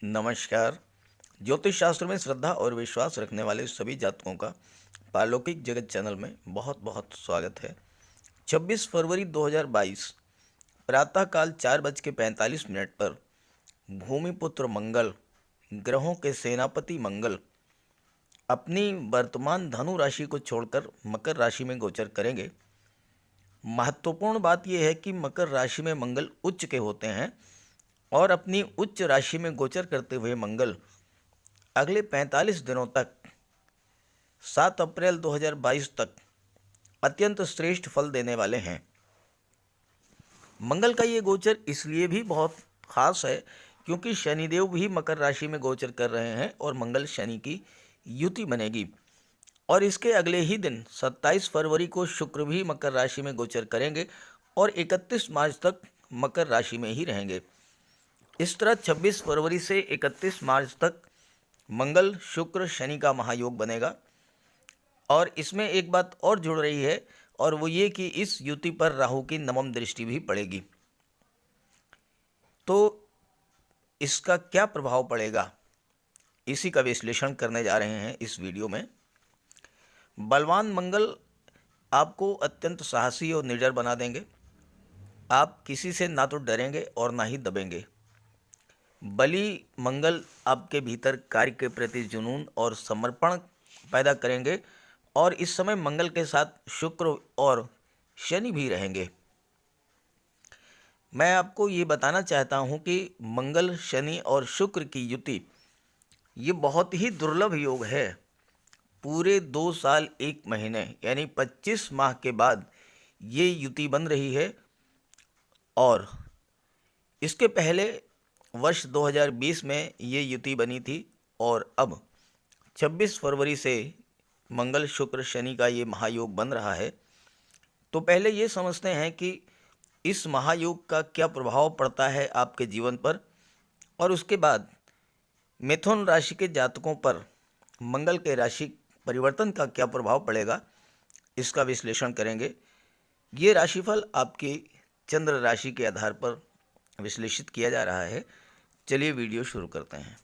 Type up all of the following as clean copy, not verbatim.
नमस्कार। ज्योतिष शास्त्र में श्रद्धा और विश्वास रखने वाले सभी जातकों का पारलौकिक जगत चैनल में बहुत बहुत स्वागत है। 26 फरवरी 2022 प्रातःकाल 4:45 पर भूमिपुत्र मंगल, ग्रहों के सेनापति मंगल, अपनी वर्तमान धनु राशि को छोड़कर मकर राशि में गोचर करेंगे। महत्वपूर्ण बात यह है कि मकर राशि में मंगल उच्च के होते हैं और अपनी उच्च राशि में गोचर करते हुए मंगल अगले 45 दिनों तक 7 अप्रैल 2022 तक अत्यंत श्रेष्ठ फल देने वाले हैं। मंगल का ये गोचर इसलिए भी बहुत खास है क्योंकि शनिदेव भी मकर राशि में गोचर कर रहे हैं और मंगल शनि की युति बनेगी। और इसके अगले ही दिन 27 फरवरी को शुक्र भी मकर राशि में गोचर करेंगे और 31 मार्च तक मकर राशि में ही रहेंगे। इस तरह 26 फरवरी से 31 मार्च तक मंगल शुक्र शनि का महायोग बनेगा। और इसमें एक बात और जुड़ रही है और वो ये कि इस युति पर राहु की नवम दृष्टि भी पड़ेगी। तो इसका क्या प्रभाव पड़ेगा, इसी का विश्लेषण करने जा रहे हैं इस वीडियो में। बलवान मंगल आपको अत्यंत साहसी और निडर बना देंगे। आप किसी से ना तो डरेंगे और ना ही दबेंगे। बली मंगल आपके भीतर कार्य के प्रति जुनून और समर्पण पैदा करेंगे और इस समय मंगल के साथ शुक्र और शनि भी रहेंगे। मैं आपको ये बताना चाहता हूँ कि मंगल शनि और शुक्र की युति ये बहुत ही दुर्लभ योग है। पूरे 2 साल 1 महीने यानी 25 माह के बाद ये युति बन रही है। और इसके पहले वर्ष 2020 में ये युति बनी थी और अब 26 फरवरी से मंगल शुक्र शनि का ये महायोग बन रहा है। तो पहले ये समझते हैं कि इस महायोग का क्या प्रभाव पड़ता है आपके जीवन पर और उसके बाद मिथुन राशि के जातकों पर मंगल के राशि परिवर्तन का क्या प्रभाव पड़ेगा, इसका विश्लेषण करेंगे। ये राशिफल आपकी चंद्र राशि के आधार पर विश्लेषित किया जा रहा है। चलिए वीडियो शुरू करते हैं।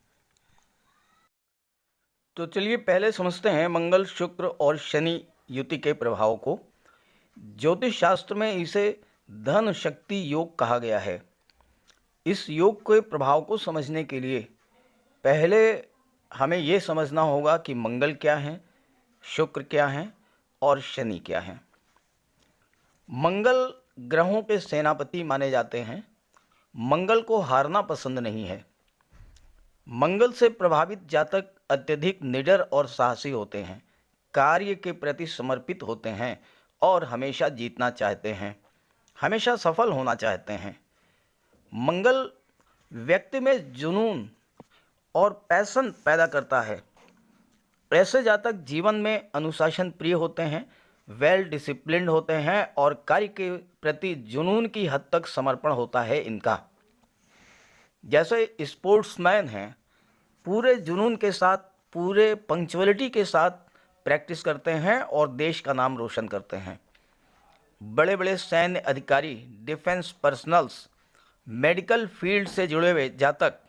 तो चलिए पहले समझते हैं मंगल शुक्र और शनि युति के प्रभाव को। ज्योतिष शास्त्र में इसे धन शक्ति योग कहा गया है। इस योग के प्रभाव को समझने के लिए पहले हमें ये समझना होगा कि मंगल क्या है, शुक्र क्या है और शनि क्या है। मंगल ग्रहों के सेनापति माने जाते हैं। मंगल को हारना पसंद नहीं है। मंगल से प्रभावित जातक अत्यधिक निडर और साहसी होते हैं, कार्य के प्रति समर्पित होते हैं और हमेशा जीतना चाहते हैं, हमेशा सफल होना चाहते हैं। मंगल व्यक्ति में जुनून और पैशन पैदा करता है। ऐसे जातक जीवन में अनुशासन प्रिय होते हैं, वेल डिसिप्लिन्ड होते हैं और कार्य के प्रति जुनून की हद तक समर्पण होता है इनका। जैसे स्पोर्ट्समैन हैं, पूरे जुनून के साथ, पूरे पंक्चुअलिटी के साथ प्रैक्टिस करते हैं और देश का नाम रोशन करते हैं। बड़े बड़े सैन्य अधिकारी, डिफेंस पर्सनल्स, मेडिकल फील्ड से जुड़े हुए जातक,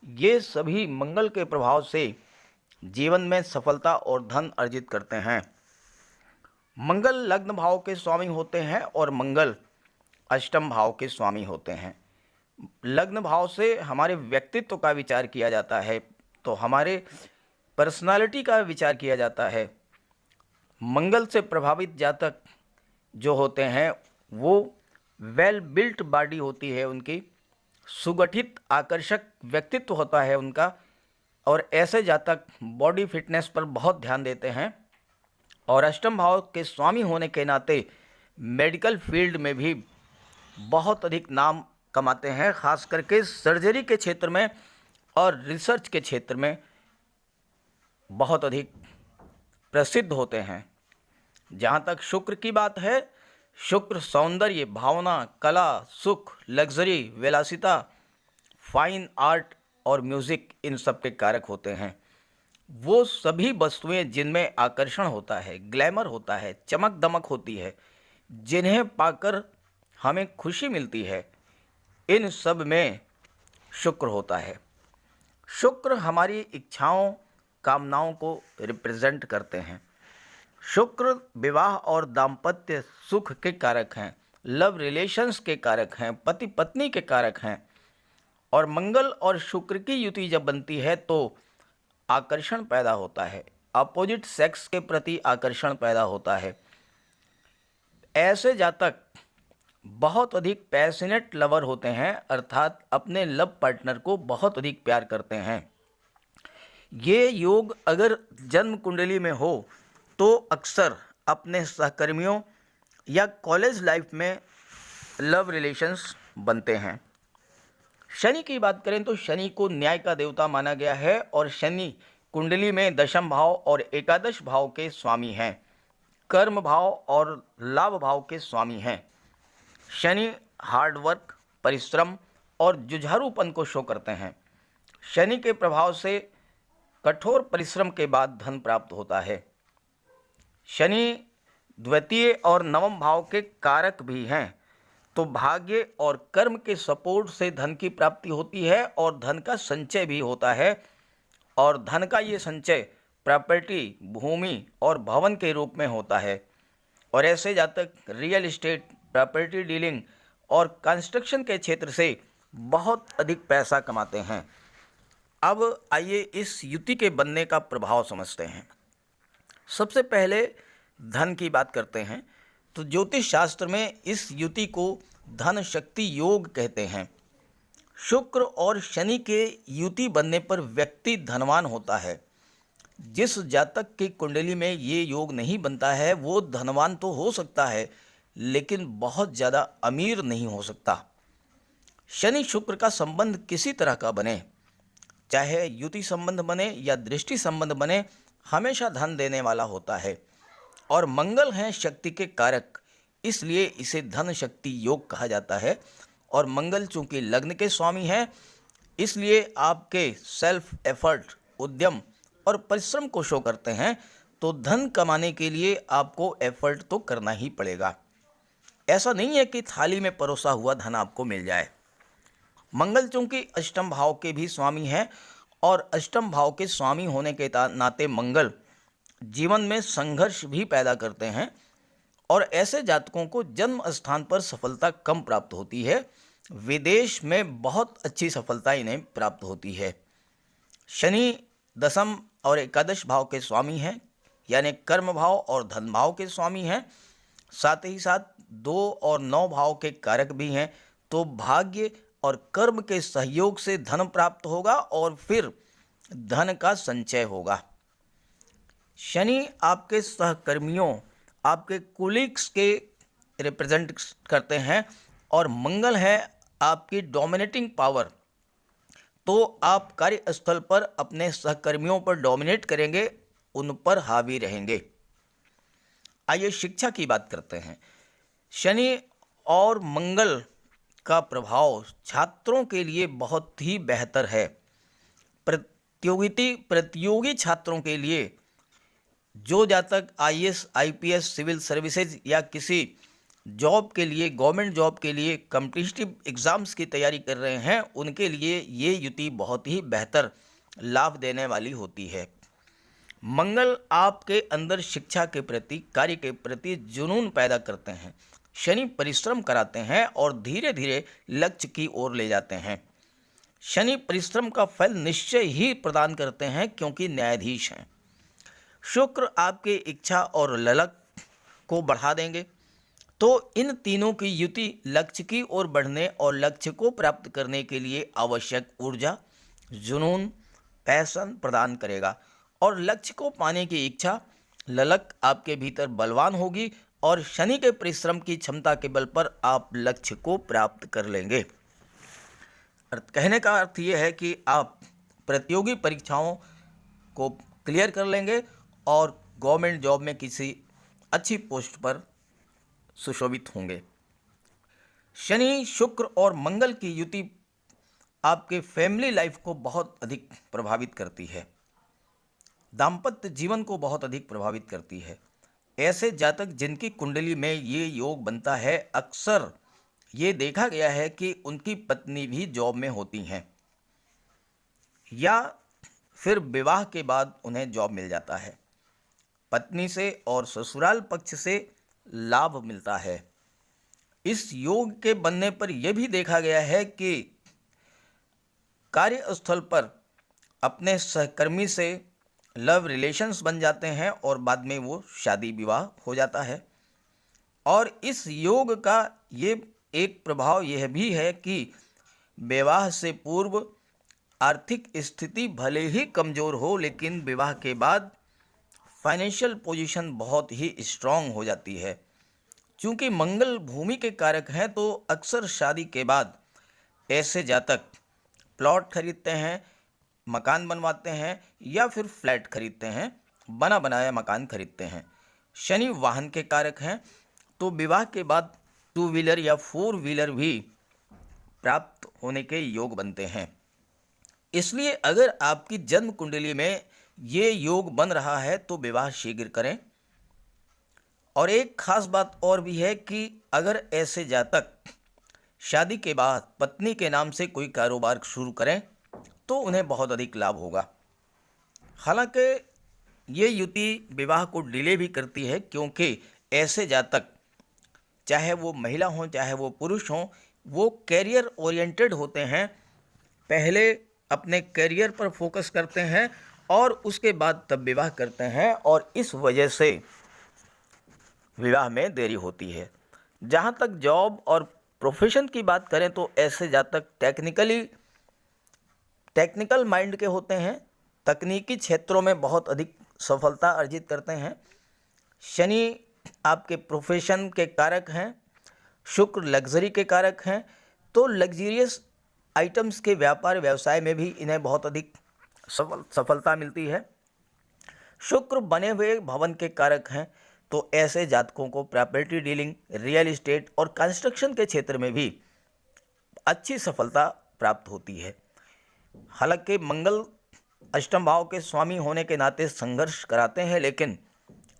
ये सभी मंगल के प्रभाव से जीवन में सफलता और धन अर्जित करते हैं। मंगल लग्न भाव के स्वामी होते हैं और मंगल अष्टम भाव के स्वामी होते हैं। लग्न भाव से हमारे व्यक्तित्व का विचार किया जाता है, तो हमारे पर्सनालिटी का विचार किया जाता है। मंगल से प्रभावित जातक जो होते हैं वो वेल बिल्ट बॉडी होती है उनकी, सुगठित आकर्षक व्यक्तित्व होता है उनका और ऐसे जातक बॉडी फिटनेस पर बहुत ध्यान देते हैं और अष्टम भाव के स्वामी होने के नाते मेडिकल फील्ड में भी बहुत अधिक नाम कमाते हैं, खास करके सर्जरी के क्षेत्र में और रिसर्च के क्षेत्र में बहुत अधिक प्रसिद्ध होते हैं। जहाँ तक शुक्र की बात है, शुक्र सौंदर्य, भावना, कला, सुख, लग्जरी, विलासिता, फाइन आर्ट और म्यूज़िक, इन सब के कारक होते हैं। वो सभी वस्तुएं जिनमें आकर्षण होता है, ग्लैमर होता है, चमक दमक होती है, जिन्हें पाकर हमें खुशी मिलती है, इन सब में शुक्र होता है। शुक्र हमारी इच्छाओं, कामनाओं को रिप्रेजेंट करते हैं। शुक्र विवाह और दाम्पत्य सुख के कारक हैं, लव रिलेशंस के कारक हैं, पति पत्नी के कारक हैं। और मंगल और शुक्र की युति जब बनती है तो आकर्षण पैदा होता है, अपोजिट सेक्स के प्रति आकर्षण पैदा होता है। ऐसे जातक बहुत अधिक पैशनेट लवर होते हैं, अर्थात अपने लव पार्टनर को बहुत अधिक प्यार करते हैं। ये योग अगर जन्म कुंडली में हो तो अक्सर अपने सहकर्मियों या कॉलेज लाइफ में लव रिलेशंस बनते हैं। शनि की बात करें तो शनि को न्याय का देवता माना गया है और शनि कुंडली में दशम भाव और एकादश भाव के स्वामी हैं, कर्म भाव और लाभ भाव के स्वामी हैं। शनि हार्डवर्क, परिश्रम और जुझारूपन को शो करते हैं। शनि के प्रभाव से कठोर परिश्रम के बाद धन प्राप्त होता है। शनि द्वितीय और नवम भाव के कारक भी हैं, तो भाग्य और कर्म के सपोर्ट से धन की प्राप्ति होती है और धन का संचय भी होता है। और धन का ये संचय प्रॉपर्टी, भूमि और भवन के रूप में होता है। और ऐसे जातक रियल एस्टेट, प्रॉपर्टी डीलिंग और कंस्ट्रक्शन के क्षेत्र से बहुत अधिक पैसा कमाते हैं। अब आइए इस युति के बनने का प्रभाव समझते हैं। सबसे पहले धन की बात करते हैं तो ज्योतिष शास्त्र में इस युति को धन शक्ति योग कहते हैं। शुक्र और शनि के युति बनने पर व्यक्ति धनवान होता है। जिस जातक की कुंडली में ये योग नहीं बनता है वो धनवान तो हो सकता है लेकिन बहुत ज़्यादा अमीर नहीं हो सकता। शनि शुक्र का संबंध किसी तरह का बने, चाहे युति संबंध बने या दृष्टि संबंध बने, हमेशा धन देने वाला होता है। और मंगल हैं शक्ति के कारक, इसलिए इसे धन शक्ति योग कहा जाता है। और मंगल चूंकि लग्न के स्वामी हैं, इसलिए आपके सेल्फ एफर्ट, उद्यम और परिश्रम को शो करते हैं। तो धन कमाने के लिए आपको एफर्ट तो करना ही पड़ेगा। ऐसा नहीं है कि थाली में परोसा हुआ धन आपको मिल जाए। मंगल चूंकि अष्टम भाव के भी स्वामी हैं और अष्टम भाव के स्वामी होने के नाते मंगल जीवन में संघर्ष भी पैदा करते हैं और ऐसे जातकों को जन्म स्थान पर सफलता कम प्राप्त होती है, विदेश में बहुत अच्छी सफलता इन्हें प्राप्त होती है। शनि दसम और एकादश भाव के स्वामी हैं, यानी कर्म भाव और धन भाव के स्वामी हैं। साथ ही साथ 2 और 9 भाव के कारक भी हैं, तो भाग्य और कर्म के सहयोग से धन प्राप्त होगा और फिर धन का संचय होगा। शनि आपके सहकर्मियों, आपके कुलीग्स के रिप्रेजेंट करते हैं और मंगल है आपकी डोमिनेटिंग पावर। तो आप कार्यस्थल पर अपने सहकर्मियों पर डोमिनेट करेंगे, उन पर हावी रहेंगे। आइए शिक्षा की बात करते हैं। शनि और मंगल का प्रभाव छात्रों के लिए बहुत ही बेहतर है। प्रतियोगी छात्रों के लिए, जो जातक आईएएस, आईपीएस, सिविल सर्विसेज या किसी जॉब के लिए, गवर्नमेंट जॉब के लिए कॉम्पिटिटिव एग्ज़ाम्स की तैयारी कर रहे हैं, उनके लिए ये युति बहुत ही बेहतर लाभ देने वाली होती है। मंगल आपके अंदर शिक्षा के प्रति, कार्य के प्रति जुनून पैदा करते हैं। शनि परिश्रम कराते हैं और धीरे धीरे लक्ष्य की ओर ले जाते हैं। शनि परिश्रम का फल निश्चय ही प्रदान करते हैं क्योंकि न्यायाधीश हैं। शुक्र आपके इच्छा और ललक को बढ़ा देंगे। तो इन तीनों की युति लक्ष्य की ओर बढ़ने और लक्ष्य को प्राप्त करने के लिए आवश्यक ऊर्जा, जुनून, पैशन प्रदान करेगा और लक्ष्य को पाने की इच्छा, ललक आपके भीतर बलवान होगी और शनि के परिश्रम की क्षमता के बल पर आप लक्ष्य को प्राप्त कर लेंगे। कहने का अर्थ ये है कि आप प्रतियोगी परीक्षाओं को क्लियर कर लेंगे और गवर्नमेंट जॉब में किसी अच्छी पोस्ट पर सुशोभित होंगे। शनि, शुक्र और मंगल की युति आपके फैमिली लाइफ को बहुत अधिक प्रभावित करती है, दाम्पत्य जीवन को बहुत अधिक प्रभावित करती है। ऐसे जातक जिनकी कुंडली में ये योग बनता है, अक्सर ये देखा गया है कि उनकी पत्नी भी जॉब में होती हैं। या फिर विवाह के बाद उन्हें जॉब मिल जाता है। पत्नी से और ससुराल पक्ष से लाभ मिलता है। इस योग के बनने पर यह भी देखा गया है कि कार्यस्थल पर अपने सहकर्मी से लव रिलेशंस बन जाते हैं और बाद में वो शादी विवाह हो जाता है। और इस योग का ये एक प्रभाव यह भी है कि विवाह से पूर्व आर्थिक स्थिति भले ही कमज़ोर हो, लेकिन विवाह के बाद फाइनेंशियल पोजीशन बहुत ही स्ट्रांग हो जाती है। चूँकि मंगल भूमि के कारक हैं, तो अक्सर शादी के बाद ऐसे जातक प्लॉट खरीदते हैं, मकान बनवाते हैं या फिर फ्लैट खरीदते हैं, बना बनाया मकान खरीदते हैं। शनि वाहन के कारक हैं, तो विवाह के बाद 2 व्हीलर या 4 व्हीलर भी प्राप्त होने के योग बनते हैं। इसलिए अगर आपकी जन्म कुंडली में ये योग बन रहा है तो विवाह शीघ्र करें। और एक खास बात और भी है कि अगर ऐसे जातक शादी के बाद पत्नी के नाम से कोई कारोबार शुरू करें तो उन्हें बहुत अधिक लाभ होगा। हालांकि ये युति विवाह को डिले भी करती है, क्योंकि ऐसे जातक, चाहे वो महिला हों चाहे वो पुरुष हों, वो कैरियर ओरिएंटेड होते हैं। पहले अपने कैरियर पर फोकस करते हैं और उसके बाद तब विवाह करते हैं, और इस वजह से विवाह में देरी होती है। जहाँ तक जॉब और प्रोफेशन की बात करें तो ऐसे जातक टेक्निकल माइंड के होते हैं, तकनीकी क्षेत्रों में बहुत अधिक सफलता अर्जित करते हैं। शनि आपके प्रोफेशन के कारक हैं, शुक्र लग्जरी के कारक हैं, तो लग्जरियस आइटम्स के व्यापार व्यवसाय में भी इन्हें बहुत अधिक सफलता मिलती है। शुक्र बने हुए भवन के कारक हैं, तो ऐसे जातकों को प्रॉपर्टी डीलिंग, रियल एस्टेट और कंस्ट्रक्शन के क्षेत्र में भी अच्छी सफलता प्राप्त होती है। हालांकि मंगल अष्टम भाव के स्वामी होने के नाते संघर्ष कराते हैं, लेकिन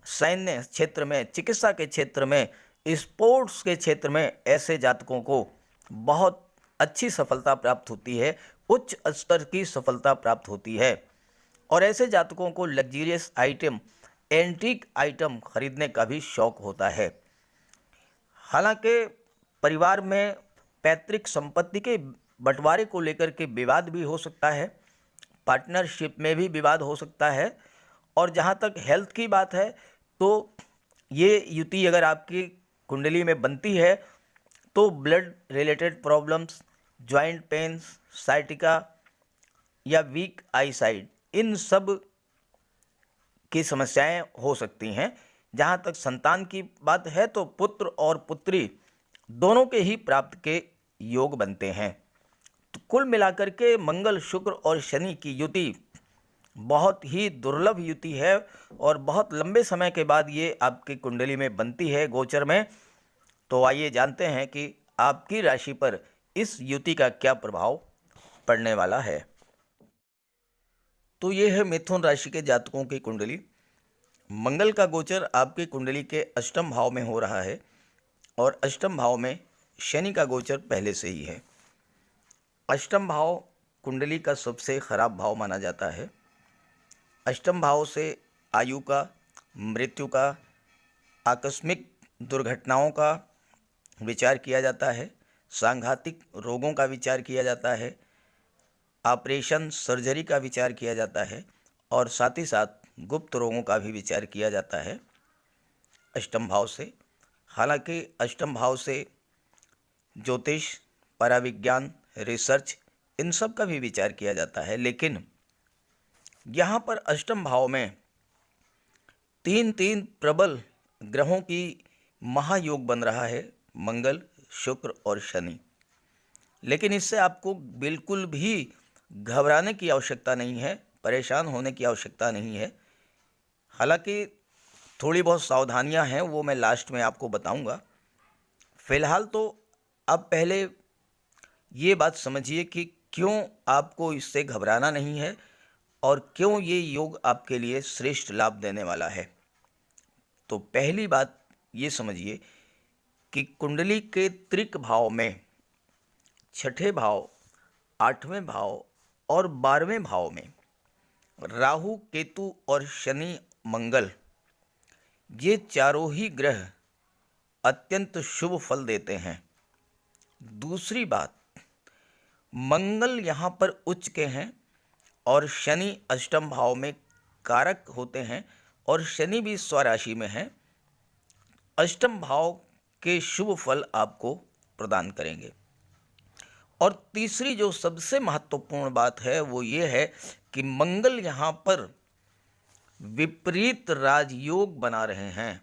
सैन्य क्षेत्र में, चिकित्सा के क्षेत्र में, स्पोर्ट्स के क्षेत्र में ऐसे जातकों को बहुत अच्छी सफलता प्राप्त होती है, उच्च स्तर की सफलता प्राप्त होती है। और ऐसे जातकों को लग्जरियस आइटम, एंटीक आइटम खरीदने का भी शौक होता है। हालांकि परिवार में पैतृक संपत्ति के बंटवारे को लेकर के विवाद भी हो सकता है, पार्टनरशिप में भी विवाद हो सकता है। और जहाँ तक हेल्थ की बात है, तो ये युति अगर आपकी कुंडली में बनती है तो blood related problems, joint pains, sciatica या वीक आई साइट, इन सब की समस्याएं हो सकती हैं। जहाँ तक संतान की बात है तो पुत्र और पुत्री दोनों के ही प्राप्त के योग बनते हैं। तो कुल मिलाकर के मंगल, शुक्र और शनि की युति बहुत ही दुर्लभ युति है और बहुत लंबे समय के बाद ये आपकी कुंडली में बनती है गोचर में। तो आइए जानते हैं कि आपकी राशि पर इस युति का क्या प्रभाव पड़ने वाला है। तो ये है मिथुन राशि के जातकों की कुंडली। मंगल का गोचर आपकी कुंडली के अष्टम भाव में हो रहा है और अष्टम भाव में शनि का गोचर पहले से ही है। अष्टम भाव कुंडली का सबसे खराब भाव माना जाता है। अष्टम भाव से आयु का, मृत्यु का, आकस्मिक दुर्घटनाओं का विचार किया जाता है, सांघातिक रोगों का विचार किया जाता है, ऑपरेशन सर्जरी का विचार किया जाता है और साथ ही साथ गुप्त रोगों का भी विचार किया जाता है अष्टम भाव से। हालांकि अष्टम भाव से ज्योतिष, पराविज्ञान, रिसर्च, इन सब का भी विचार किया जाता है, लेकिन यहाँ पर अष्टम भाव में तीन प्रबल ग्रहों की महायोग बन रहा है, मंगल, शुक्र और शनि। लेकिन इससे आपको बिल्कुल भी घबराने की आवश्यकता नहीं है, परेशान होने की आवश्यकता नहीं है। हालांकि थोड़ी बहुत सावधानियां हैं, वो मैं लास्ट में आपको बताऊंगा। फ़िलहाल तो अब पहले ये बात समझिए कि क्यों आपको इससे घबराना नहीं है और क्यों ये योग आपके लिए श्रेष्ठ लाभ देने वाला है। तो पहली बात ये समझिए कि कुंडली के त्रिक भाव में छठे भाव, आठवें भाव और 12वें भाव में राहु, केतु और शनि, मंगल, ये चारों ही ग्रह अत्यंत शुभ फल देते हैं। दूसरी बात, मंगल यहाँ पर उच्च के हैं और शनि अष्टम भाव में कारक होते हैं और शनि भी स्वराशि में है। अष्टम भाव के शुभ फल आपको प्रदान करेंगे। और तीसरी जो सबसे महत्वपूर्ण बात है वो ये है कि मंगल यहाँ पर विपरीत राजयोग बना रहे हैं।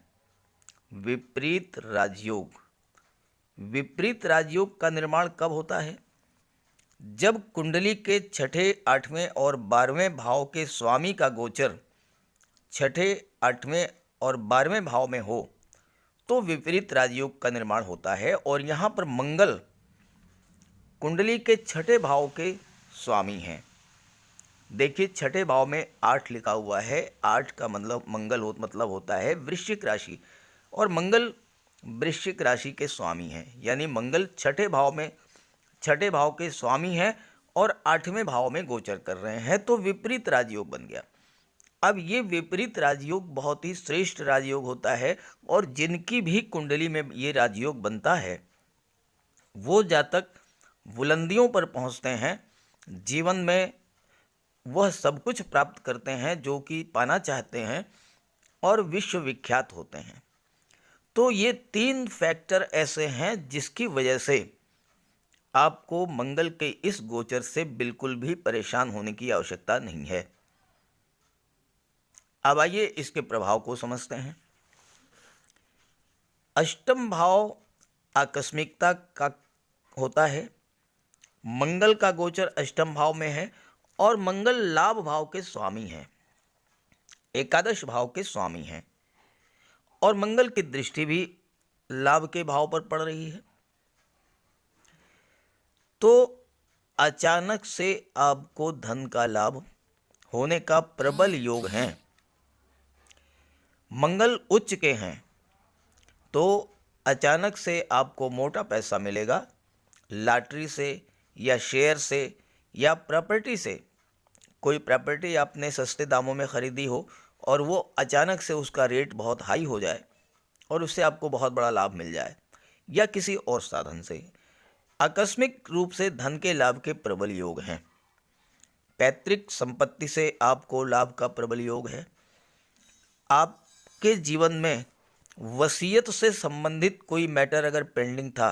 विपरीत राजयोग, विपरीत राजयोग का निर्माण कब होता है? जब कुंडली के छठे, 8वें और 12वें भाव के स्वामी का गोचर छठे, 8वें और 12वें भाव में हो तो विपरीत राजयोग का निर्माण होता है। और यहाँ पर मंगल कुंडली के छठे भाव के स्वामी हैं। देखिए, छठे भाव में 8 लिखा हुआ है। 8 का मतलब मंगल मतलब होता है वृश्चिक राशि, और मंगल वृश्चिक राशि के स्वामी हैं। यानी मंगल छठे भाव के स्वामी हैं और 8वें भाव में गोचर कर रहे हैं, तो विपरीत राजयोग बन गया। अब ये विपरीत राजयोग बहुत ही श्रेष्ठ राजयोग होता है, और जिनकी भी कुंडली में ये राजयोग बनता है वो जातक बुलंदियों पर पहुंचते हैं। जीवन में वह सब कुछ प्राप्त करते हैं जो कि पाना चाहते हैं और विश्व विख्यात होते हैं। तो ये 3 फैक्टर ऐसे हैं जिसकी वजह से आपको मंगल के इस गोचर से बिल्कुल भी परेशान होने की आवश्यकता नहीं है। अब आइए इसके प्रभाव को समझते हैं। अष्टम भाव आकस्मिकता का होता है। मंगल का गोचर अष्टम भाव में है और मंगल लाभ भाव के स्वामी हैं, एकादश भाव के स्वामी हैं, और मंगल की दृष्टि भी लाभ के भाव पर पड़ रही है। तो अचानक से आपको धन का लाभ होने का प्रबल योग है। मंगल उच्च के हैं तो अचानक से आपको मोटा पैसा मिलेगा, लॉटरी से या शेयर से या प्रॉपर्टी से। कोई प्रॉपर्टी आपने सस्ते दामों में ख़रीदी हो और वो अचानक से उसका रेट बहुत हाई हो जाए और उससे आपको बहुत बड़ा लाभ मिल जाए, या किसी और साधन से आकस्मिक रूप से धन के लाभ के प्रबल योग हैं। पैतृक संपत्ति से आपको लाभ का प्रबल योग है। आपके जीवन में वसीयत से संबंधित कोई मैटर अगर पेंडिंग था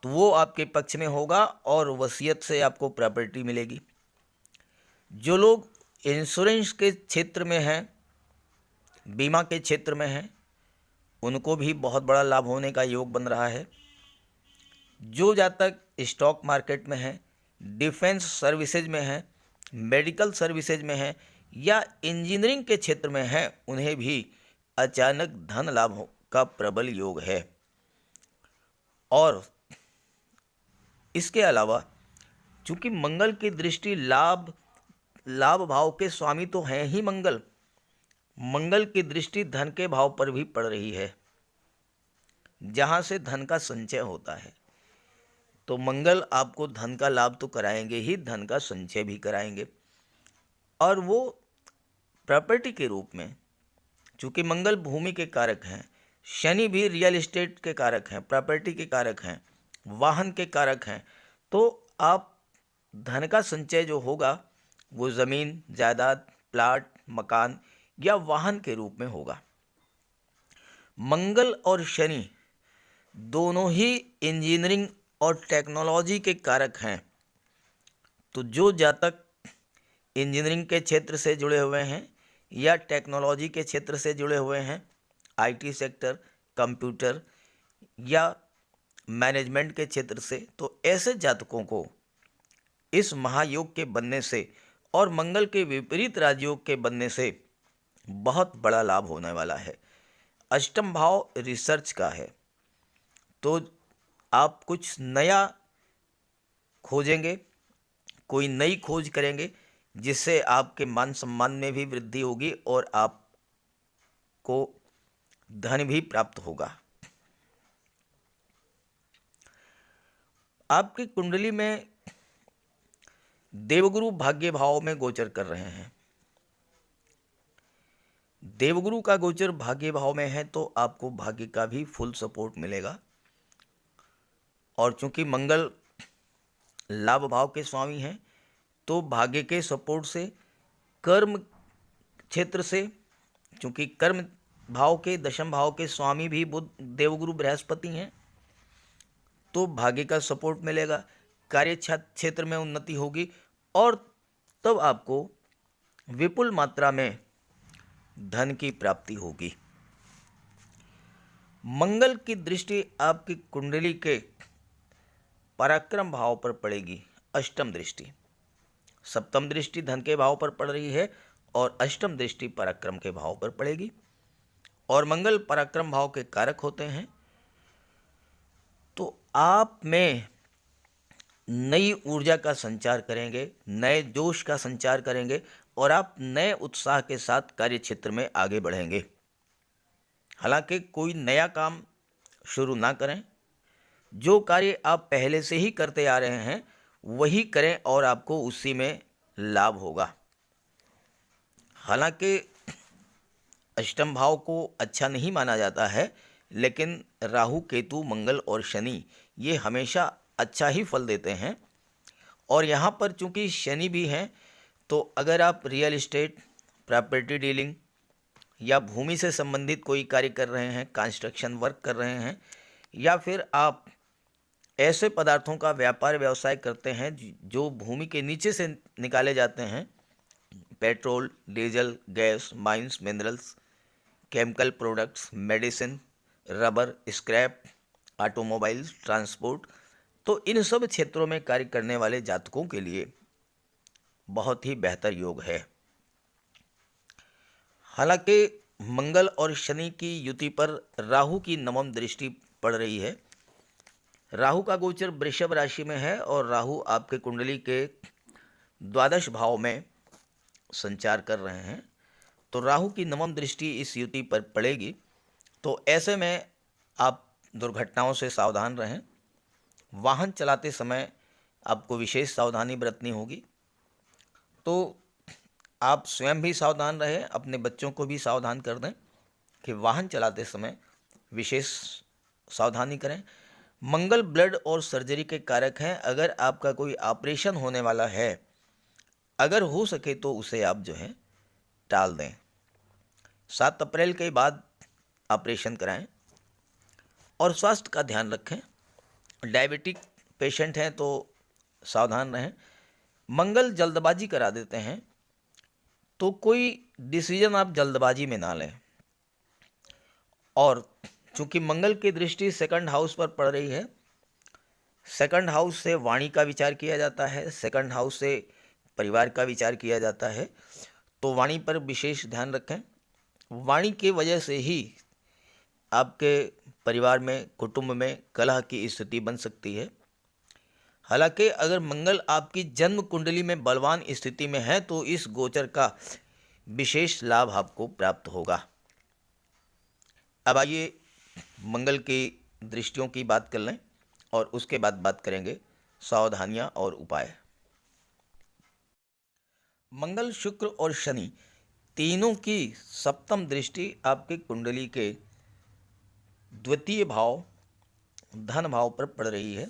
तो वो आपके पक्ष में होगा और वसीयत से आपको प्रॉपर्टी मिलेगी। जो लोग इंश्योरेंस के क्षेत्र में हैं, बीमा के क्षेत्र में हैं, उनको भी बहुत बड़ा लाभ होने का योग बन रहा है। जो जातक स्टॉक मार्केट में हैं, डिफेंस सर्विसेज में हैं, मेडिकल सर्विसेज में हैं या इंजीनियरिंग के क्षेत्र में हैं, उन्हें भी अचानक धन लाभ का प्रबल योग है। और इसके अलावा चूंकि मंगल की दृष्टि लाभ भाव के स्वामी तो हैं ही मंगल की दृष्टि धन के भाव पर भी पड़ रही है, जहां से धन का संचय होता है। तो मंगल आपको धन का लाभ तो कराएंगे ही, धन का संचय भी कराएंगे। और वो प्रॉपर्टी के रूप में, चूंकि मंगल भूमि के कारक हैं, शनि भी रियल एस्टेट के कारक हैं, प्रॉपर्टी के कारक हैं, वाहन के कारक हैं, तो आप धन का संचय जो होगा वो ज़मीन, जायदाद, प्लाट, मकान या वाहन के रूप में होगा। मंगल और शनि दोनों ही इंजीनियरिंग और टेक्नोलॉजी के कारक हैं। तो जो जातक इंजीनियरिंग के क्षेत्र से जुड़े हुए हैं या टेक्नोलॉजी के क्षेत्र से जुड़े हुए हैं, आईटी सेक्टर, कंप्यूटर या मैनेजमेंट के क्षेत्र से, तो ऐसे जातकों को इस महायोग के बनने से और मंगल के विपरीत राजयोग के बनने से बहुत बड़ा लाभ होने वाला है। अष्टम भाव रिसर्च का है, तो आप कुछ नया खोजेंगे, कोई नई खोज करेंगे जिससे आपके मान सम्मान में भी वृद्धि होगी और आपको धन भी प्राप्त होगा। आपकी कुंडली में देवगुरु भाग्य भाव में गोचर कर रहे हैं। देवगुरु का गोचर भाग्य भाव में है तो आपको भाग्य का भी फुल सपोर्ट मिलेगा। और चूंकि मंगल लाभ भाव के स्वामी हैं तो भाग्य के सपोर्ट से, कर्म क्षेत्र से, चूंकि कर्म भाव के दशम भाव के स्वामी भी बुध देवगुरु बृहस्पति हैं, तो भाग्य का सपोर्ट मिलेगा, कार्य क्षेत्र में उन्नति होगी और तब आपको विपुल मात्रा में धन की प्राप्ति होगी। मंगल की दृष्टि आपकी कुंडली के पराक्रम भाव पर पड़ेगी, अष्टम दृष्टि। सप्तम दृष्टि धन के भाव पर पड़ रही है और अष्टम दृष्टि पराक्रम के भाव पर पड़ेगी। और मंगल पराक्रम भाव के कारक होते हैं, तो आप में नई ऊर्जा का संचार करेंगे, नए जोश का संचार करेंगे और आप नए उत्साह के साथ कार्य क्षेत्र में आगे बढ़ेंगे। हालांकि कोई नया काम शुरू ना करें, जो कार्य आप पहले से ही करते आ रहे हैं वही करें और आपको उसी में लाभ होगा। हालांकि अष्टम भाव को अच्छा नहीं माना जाता है, लेकिन राहु, केतु, मंगल और शनि ये हमेशा अच्छा ही फल देते हैं। और यहाँ पर चूंकि शनि भी हैं, तो अगर आप रियल एस्टेट, प्रॉपर्टी डीलिंग या भूमि से संबंधित कोई कार्य कर रहे हैं, कंस्ट्रक्शन वर्क कर रहे हैं, या फिर आप ऐसे पदार्थों का व्यापार व्यवसाय करते हैं जो भूमि के नीचे से निकाले जाते हैं, petrol, diesel, gas, mines, minerals, chemical products, medicine, rubber, scrap, automobiles, transport, तो इन सब क्षेत्रों में कार्य करने वाले जातकों के लिए बहुत ही बेहतर योग है। हालांकि मंगल और शनि की युति पर राहु की नवम दृष्टि पड़ रही है। राहु का गोचर वृषभ राशि में है और राहु आपके कुंडली के द्वादश भाव में संचार कर रहे हैं, तो राहु की नवम दृष्टि इस युति पर पड़ेगी। तो ऐसे में आप दुर्घटनाओं से सावधान रहें। वाहन चलाते समय आपको विशेष सावधानी बरतनी होगी। तो आप स्वयं भी सावधान रहें, अपने बच्चों को भी सावधान कर दें कि वाहन चलाते समय विशेष सावधानी करें। मंगल ब्लड और सर्जरी के कारक हैं। अगर आपका कोई ऑपरेशन होने वाला है, अगर हो सके तो उसे आप जो है टाल दें। 7 अप्रैल के बाद ऑपरेशन कराएं और स्वास्थ्य का ध्यान रखें। डायबिटिक पेशेंट हैं तो सावधान रहें। मंगल जल्दबाजी करा देते हैं, तो कोई डिसीजन आप जल्दबाजी में ना लें। और चूंकि मंगल की दृष्टि सेकंड हाउस पर पड़ रही है, सेकंड हाउस से वाणी का विचार किया जाता है, सेकंड हाउस से परिवार का विचार किया जाता है, तो वाणी पर विशेष ध्यान रखें। वाणी की वजह से ही आपके परिवार में, कुटुंब में कलह की स्थिति बन सकती है। हालांकि अगर मंगल आपकी जन्म कुंडली में बलवान स्थिति में है तो इस गोचर का विशेष लाभ आपको प्राप्त होगा। अब आइए मंगल की दृष्टियों की बात कर लें और उसके बाद बात करेंगे सावधानियां और उपाय। मंगल, शुक्र और शनि तीनों की सप्तम दृष्टि आपके कुंडली के द्वितीय भाव, धन भाव पर पड़ रही है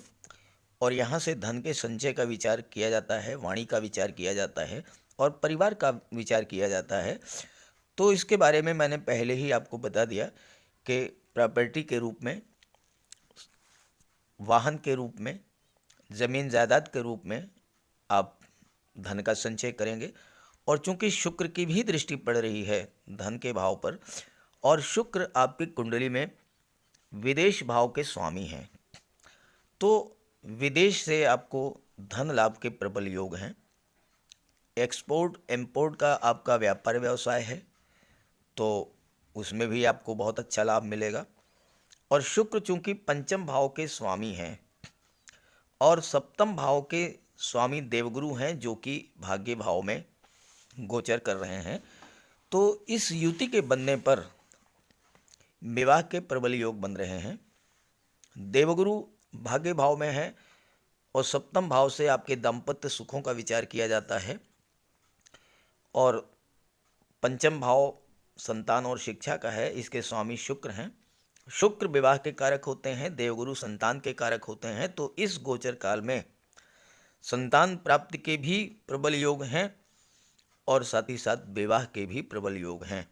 और यहाँ से धन के संचय का विचार किया जाता है, वाणी का विचार किया जाता है और परिवार का विचार किया जाता है। तो इसके बारे में मैंने पहले ही आपको बता दिया कि प्रॉपर्टी के रूप में, वाहन के रूप में, ज़मीन जायदाद के रूप में आप धन का संचय करेंगे। और चूंकि शुक्र की भी दृष्टि पड़ रही है धन के भाव पर और शुक्र आपकी कुंडली में विदेश भाव के स्वामी हैं, तो विदेश से आपको धन लाभ के प्रबल योग हैं। एक्सपोर्ट इंपोर्ट का आपका व्यापार व्यवसाय है तो उसमें भी आपको बहुत अच्छा लाभ मिलेगा। और शुक्र चूंकि पंचम भाव के स्वामी हैं और सप्तम भाव के स्वामी देवगुरु हैं जो कि भाग्य भाव में गोचर कर रहे हैं, तो इस युति के बनने पर विवाह के प्रबल योग बन रहे हैं। देवगुरु भाग्य भाव में है और सप्तम भाव से आपके दाम्पत्य सुखों का विचार किया जाता है। और पंचम भाव संतान और शिक्षा का है, इसके स्वामी शुक्र हैं। शुक्र विवाह के कारक होते हैं, देवगुरु संतान के कारक होते हैं। तो इस गोचर काल में संतान प्राप्ति के भी प्रबल योग हैं और साथ ही साथ विवाह के भी प्रबल योग हैं।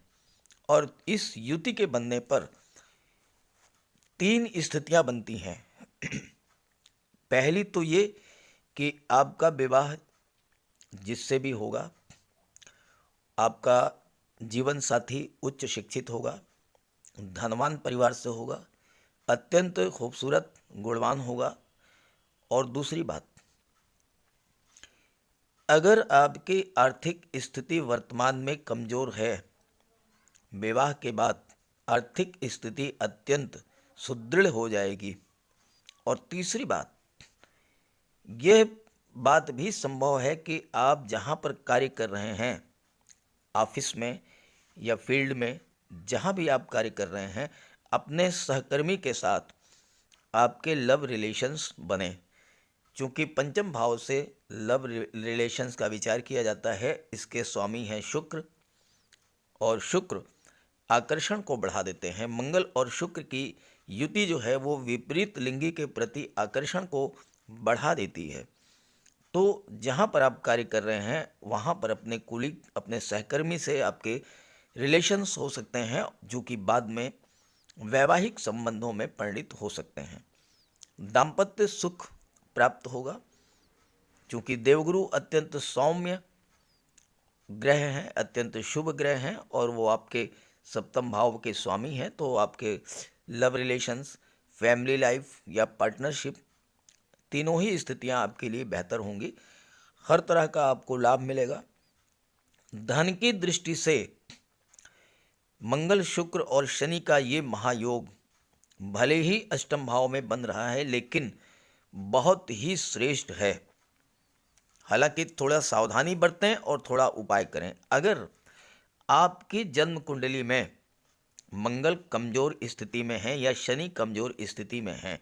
और इस युति के बनने पर 3 स्थितियां बनती हैं। पहली तो ये कि आपका विवाह जिससे भी होगा, आपका जीवन साथी उच्च शिक्षित होगा, धनवान परिवार से होगा, अत्यंत खूबसूरत गुणवान होगा। और दूसरी बात, अगर आपकी आर्थिक स्थिति वर्तमान में कमज़ोर है, विवाह के बाद आर्थिक स्थिति अत्यंत सुदृढ़ हो जाएगी। और तीसरी बात, यह बात भी संभव है कि आप जहाँ पर कार्य कर रहे हैं, ऑफिस में या फील्ड में, जहाँ भी आप कार्य कर रहे हैं, अपने सहकर्मी के साथ आपके लव रिलेशंस बने। चूँकि पंचम भाव से लव रिलेशंस का विचार किया जाता है, इसके स्वामी हैं शुक्र, और शुक्र आकर्षण को बढ़ा देते हैं। मंगल और शुक्र की युति जो है वो विपरीत लिंगी के प्रति आकर्षण को बढ़ा देती है। तो जहाँ पर आप कार्य कर रहे हैं, वहाँ पर अपने कुलीग, अपने सहकर्मी से आपके रिलेशंस हो सकते हैं, जो कि बाद में वैवाहिक संबंधों में परिणित हो सकते हैं। दाम्पत्य सुख प्राप्त होगा, क्योंकि देवगुरु अत्यंत सौम्य ग्रह हैं, अत्यंत शुभ ग्रह हैं, और वो आपके सप्तम भाव के स्वामी हैं। तो आपके लव रिलेशंस, फैमिली लाइफ या पार्टनरशिप, तीनों ही स्थितियां आपके लिए बेहतर होंगी। हर तरह का आपको लाभ मिलेगा। धन की दृष्टि से मंगल, शुक्र और शनि का ये महायोग भले ही अष्टम भाव में बन रहा है, लेकिन बहुत ही श्रेष्ठ है। हालांकि थोड़ा सावधानी बरतें और थोड़ा उपाय करें। अगर आपकी जन्म कुंडली में मंगल कमजोर स्थिति में है या शनि कमजोर स्थिति में है,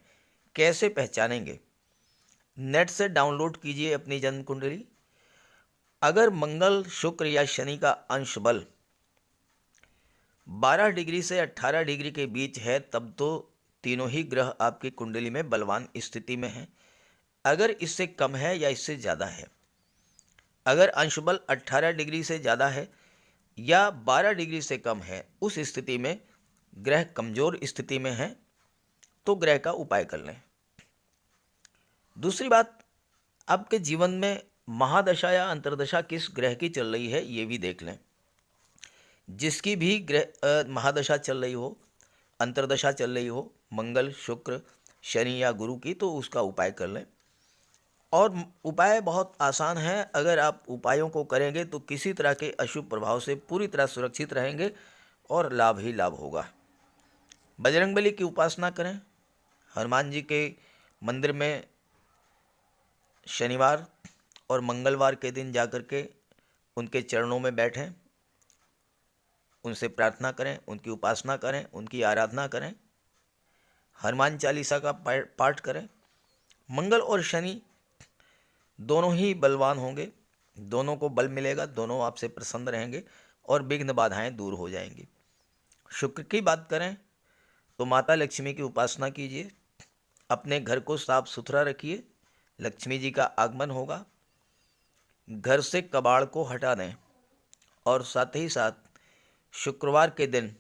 कैसे पहचानेंगे? नेट से डाउनलोड कीजिए अपनी जन्म कुंडली। अगर मंगल, शुक्र या शनि का अंश बल 12 डिग्री से 18 डिग्री के बीच है, तब तो तीनों ही ग्रह आपकी कुंडली में बलवान स्थिति में हैं। अगर इससे कम है या इससे ज़्यादा है, अगर अंश बल 18 डिग्री से ज़्यादा है या 12 डिग्री से कम है, उस स्थिति में ग्रह कमज़ोर स्थिति में है, तो ग्रह का उपाय कर लें। दूसरी बात, आपके जीवन में महादशा या अंतर्दशा किस ग्रह की चल रही है, ये भी देख लें। जिसकी भी ग्रह महादशा चल रही हो, अंतर्दशा चल रही हो, मंगल, शुक्र, शनि या गुरु की, तो उसका उपाय कर लें। और उपाय बहुत आसान है। अगर आप उपायों को करेंगे तो किसी तरह के अशुभ प्रभाव से पूरी तरह सुरक्षित रहेंगे और लाभ ही लाभ होगा। बजरंगबली की उपासना करें। हनुमान जी के मंदिर में शनिवार और मंगलवार के दिन जाकर के उनके चरणों में बैठें, उनसे प्रार्थना करें, उनकी उपासना करें, उनकी आराधना करें, हनुमान चालीसा का पाठ करें। मंगल और शनि दोनों ही बलवान होंगे, दोनों को बल मिलेगा, दोनों आपसे प्रसन्न रहेंगे और विघ्न बाधाएं दूर हो जाएंगी। शुक्र की बात करें तो माता लक्ष्मी की उपासना कीजिए, अपने घर को साफ सुथरा रखिए, लक्ष्मी जी का आगमन होगा। घर से कबाड़ को हटा दें और साथ ही साथ शुक्रवार के दिन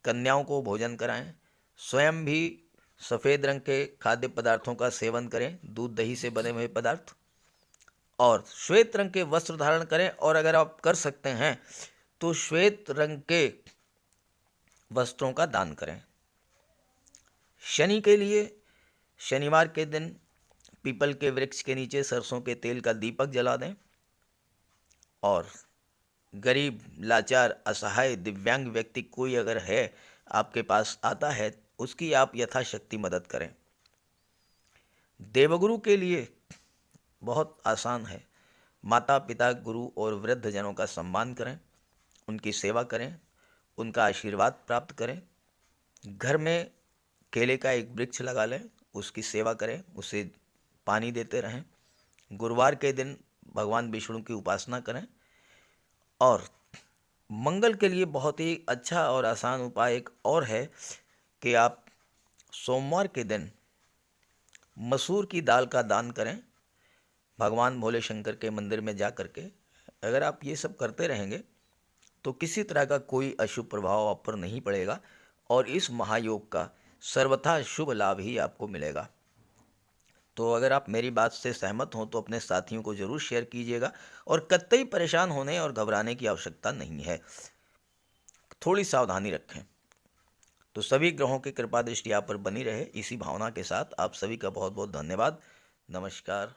कन्याओं को भोजन कराएं। स्वयं भी सफ़ेद रंग के खाद्य पदार्थों का सेवन करें, दूध दही से बने हुए पदार्थ, और श्वेत रंग के वस्त्र धारण करें। और अगर आप कर सकते हैं तो श्वेत रंग के वस्त्रों का दान करें। शनि के लिए शनिवार के दिन पीपल के वृक्ष के नीचे सरसों के तेल का दीपक जला दें, और गरीब, लाचार, असहाय, दिव्यांग व्यक्ति कोई अगर है आपके पास आता है, उसकी आप यथाशक्ति मदद करें। देवगुरु के लिए बहुत आसान है। माता पिता, गुरु और वृद्ध जनों का सम्मान करें, उनकी सेवा करें, उनका आशीर्वाद प्राप्त करें। घर में केले का एक वृक्ष लगा लें, उसकी सेवा करें, उसे पानी देते रहें। गुरुवार के दिन भगवान विष्णु की उपासना करें। और मंगल के लिए बहुत ही अच्छा और आसान उपाय एक और है कि आप सोमवार के दिन मसूर की दाल का दान करें भगवान भोले शंकर के मंदिर में जा कर के। अगर आप ये सब करते रहेंगे तो किसी तरह का कोई अशुभ प्रभाव आप पर नहीं पड़ेगा और इस महायोग का सर्वथा शुभ लाभ ही आपको मिलेगा। तो अगर आप मेरी बात से सहमत हों तो अपने साथियों को ज़रूर शेयर कीजिएगा और कतई परेशान होने और घबराने की आवश्यकता नहीं है। थोड़ी सावधानी रखें। तो सभी ग्रहों की कृपा दृष्टि आप पर बनी रहे, इसी भावना के साथ आप सभी का बहुत बहुत धन्यवाद। नमस्कार।